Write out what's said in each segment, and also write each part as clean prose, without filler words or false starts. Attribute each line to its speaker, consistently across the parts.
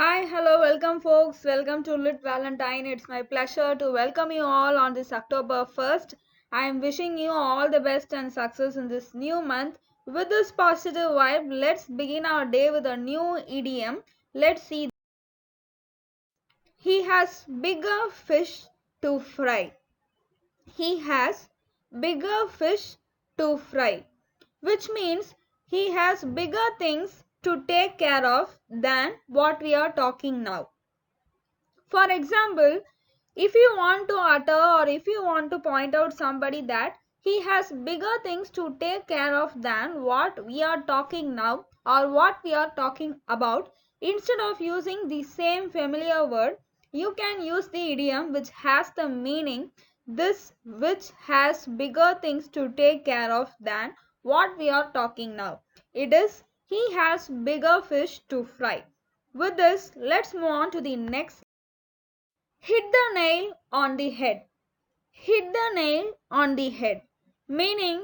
Speaker 1: Hi, hello, welcome folks. Welcome to Lit Valentine. It's my pleasure to welcome you all on this October 1st. I am wishing you all the best and success in this new month. With this positive vibe, let's begin our day with a new idiom. Let's see. He has bigger fish to fry. He has bigger fish to fry, which means he has bigger things to take care of than what we are talking now. For example, if you want to utter or if you want to point out somebody that he has bigger things to take care of than what we are talking now or what we are talking about, instead of using the same familiar word, you can use the idiom which has the meaning this which has bigger things to take care of than what we are talking now. It is he has bigger fish to fry. With this, let's move on to the next. Hit the nail on the head. Hit the nail on the head. Meaning,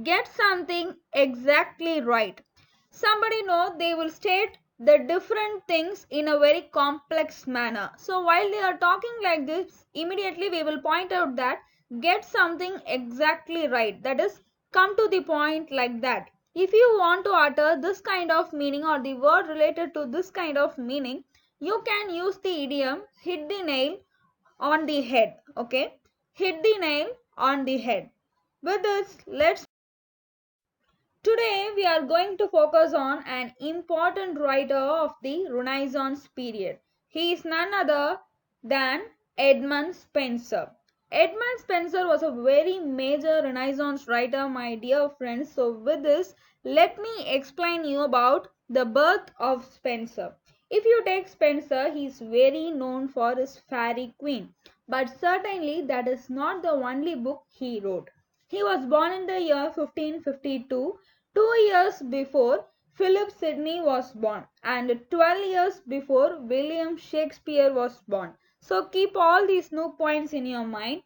Speaker 1: get something exactly right. Somebody know they will state the different things in a very complex manner. So while they are talking like this, immediately we will point out that get something exactly right. That is, come to the point like that. If you want to utter this kind of meaning or the word related to this kind of meaning, you can use the idiom hit the nail on the head. Okay, hit the nail on the head. With this, let's today we are going to focus on an important writer of the Renaissance period. He is none other than Edmund Spenser. Edmund Spenser was a very major Renaissance writer, my dear friends. So with this, let me explain you about the birth of Spenser. If you take Spenser, he is very known for his Fairy Queen. But certainly that is not the only book he wrote. He was born in the year 1552, 2 years before Philip Sidney was born and 12 years before William Shakespeare was born. So keep all these new points in your mind.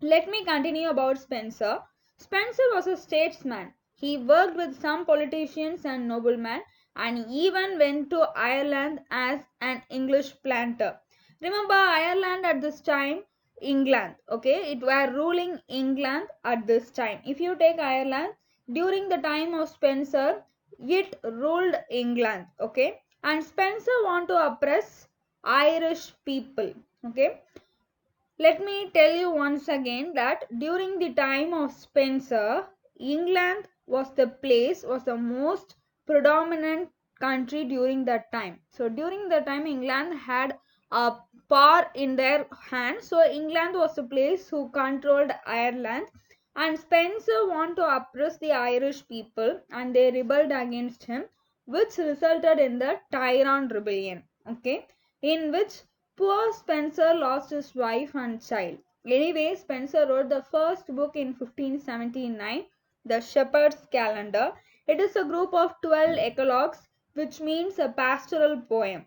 Speaker 1: Let me continue about Spenser. Spenser was a statesman. He worked with some politicians and noblemen and even went to Ireland as an English planter. Remember Ireland at this time, England, okay, it were ruling England at this time. If you take Ireland during the time of Spenser, it ruled England, okay, and Spenser want to oppress Irish people, okay. Let me tell you once again that during the time of Spenser, England was the most predominant country during that time. So during that time, England had a power in their hands. So England was the place who controlled Ireland, and Spenser wanted to oppress the Irish people and they rebelled against him, which resulted in the Tyrone Rebellion. Okay, in which poor Spenser lost his wife and child. Anyway, Spenser wrote the first book in 1579, The Shepherd's Calendar. It is a group of 12 eclogues, which means a pastoral poem.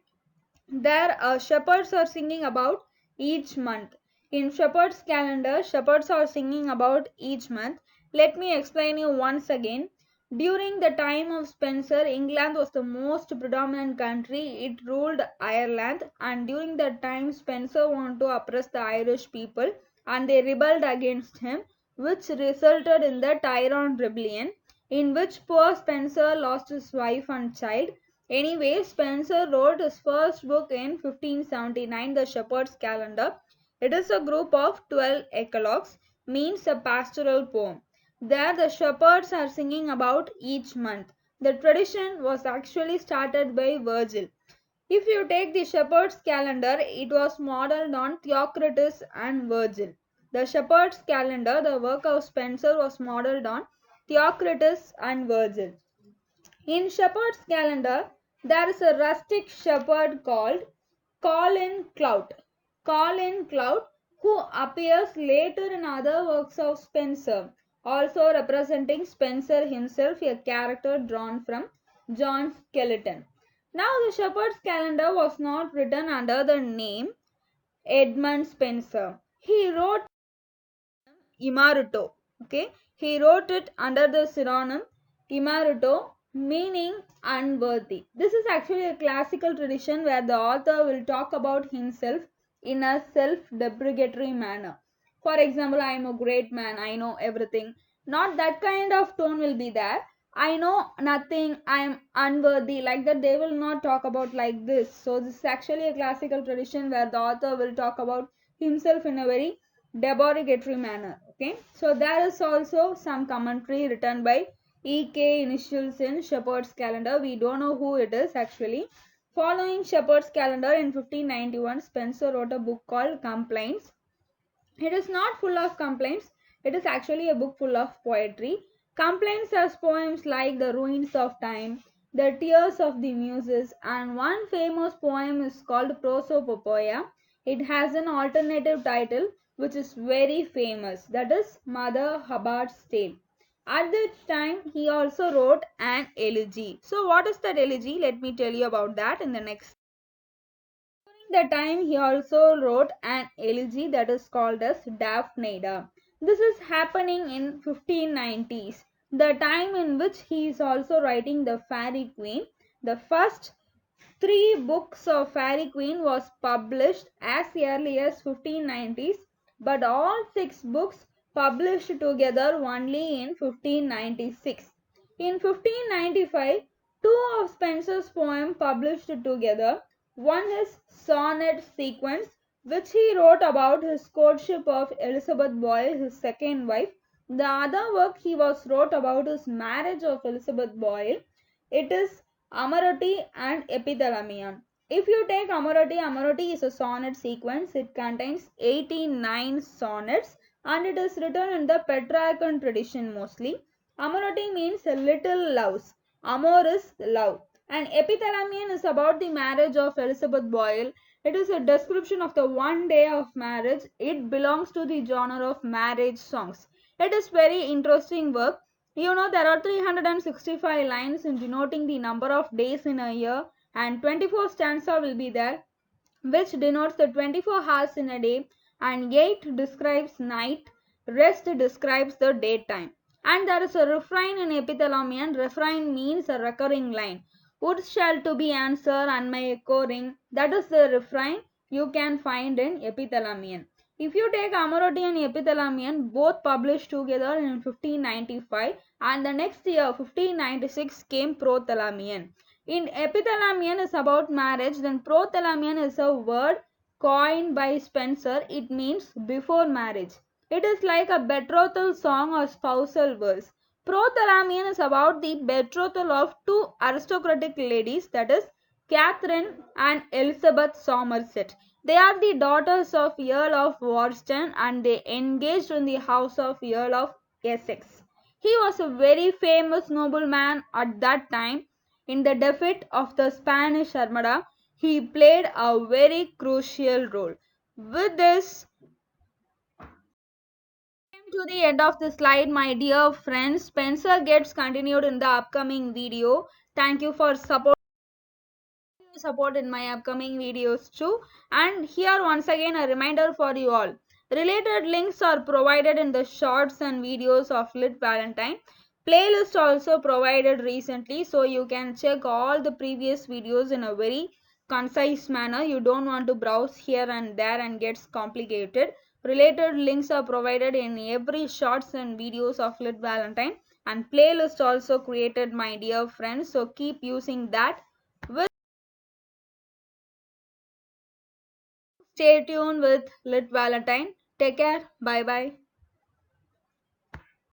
Speaker 1: There, shepherds are singing about each month. In Shepherd's Calendar, shepherds are singing about each month. Let me explain you once again. During the time of Spenser, England was the most predominant country. It ruled Ireland, and during that time, Spenser wanted to oppress the Irish people and they rebelled against him, which resulted in the Tyrone Rebellion, in which poor Spenser lost his wife and child. Anyway, Spenser wrote his first book in 1579, The Shepherd's Calendar. It is a group of 12 eclogues, means a pastoral poem. There the shepherds are singing about each month. The tradition was actually started by Virgil. If you take the shepherd's calendar, it was modeled on Theocritus and Virgil. The shepherd's calendar, the work of Spenser, was modeled on Theocritus and Virgil. In shepherd's calendar, there is a rustic shepherd called Colin Clout. Colin Clout, who appears later in other works of Spenser, also representing Spenser himself, a character drawn from John Skeleton. Now the shepherd's calendar was not written under the name Edmund Spenser. He wrote Imaruto. Okay, he wrote it under the pseudonym Imaruto meaning unworthy. This is actually a classical tradition where the author will talk about himself in a self-deprecatory manner. For example, I am a great man, I know everything. Not that kind of tone will be there. I know nothing, I am unworthy. Like that, they will not talk about like this. So this is actually a classical tradition where the author will talk about himself in a very derogatory manner. Okay, so there is also some commentary written by E.K. initials in Shepherd's calendar. We don't know who it is actually. Following Shepherd's calendar in 1591, Spenser wrote a book called Complaints. It is not full of complaints. It is actually a book full of poetry. Complaints has poems like The Ruins of Time, The Tears of the Muses, and one famous poem is called Prosopopoeia. It has an alternative title which is very famous, that is Mother Hubbard's Tale. At that time, he also wrote an elegy. So what is that elegy? Let me tell you about that in the next. During the time, he also wrote an elegy that is called as Daphnaida. This is happening in 1590s, the time in which he is also writing the Fairy Queen. The first three books of Fairy Queen was published as early as 1590s, but all six books published together only in 1596. In 1595, two of Spenser's poems published together. One is Sonnet Sequence, which he wrote about his courtship of Elizabeth Boyle, his second wife. The other work he was wrote about his marriage of Elizabeth Boyle. It is Amaroti and Epithalamion. If you take Amaroti, Amaroti is a sonnet sequence. It contains 89 sonnets and it is written in the Petrarchan tradition mostly. Amaroti means little loves. Amor is love. And Epithalamion is about the marriage of Elizabeth Boyle. It is a description of the one day of marriage. It belongs to the genre of marriage songs. It is very interesting work. You know, there are 365 lines in denoting the number of days in a year, and 24 stanza will be there, which denotes the 24 hours in a day, and 8 describes night, rest describes the daytime. And there is a refrain in Epithalamion. Refrain means a recurring line. Would shall to be answer and my echo ring. That is the refrain you can find in Epithalamion. If you take Amaroti and Epithalamion, both published together in 1595, and the next year 1596 came Prothalamion. In Epithalamion is about marriage, then Prothalamion is a word coined by Spenser. It means before marriage. It is like a betrothal song or spousal verse. Prothalamion is about the betrothal of two aristocratic ladies, that is Catherine and Elizabeth Somerset. They are the daughters of Earl of Warstone and they engaged in the house of Earl of Essex. He was a very famous nobleman at that time. In the defeat of the Spanish Armada, he played a very crucial role. With this, to the end of the slide, my dear friends. Spenser gets continued in the upcoming video. Thank you for support in my upcoming videos too. And here once again a reminder for you all. Related links are provided in the shorts and videos of Lit Valentine. Playlist also provided recently, so you can check all the previous videos in a very concise manner. You don't want to browse here and there and gets complicated. Related links are provided in every shorts and videos of Lit Valentine, and playlist also created, my dear friends, so keep using that. Stay tuned with Lit Valentine. Take care. Bye bye.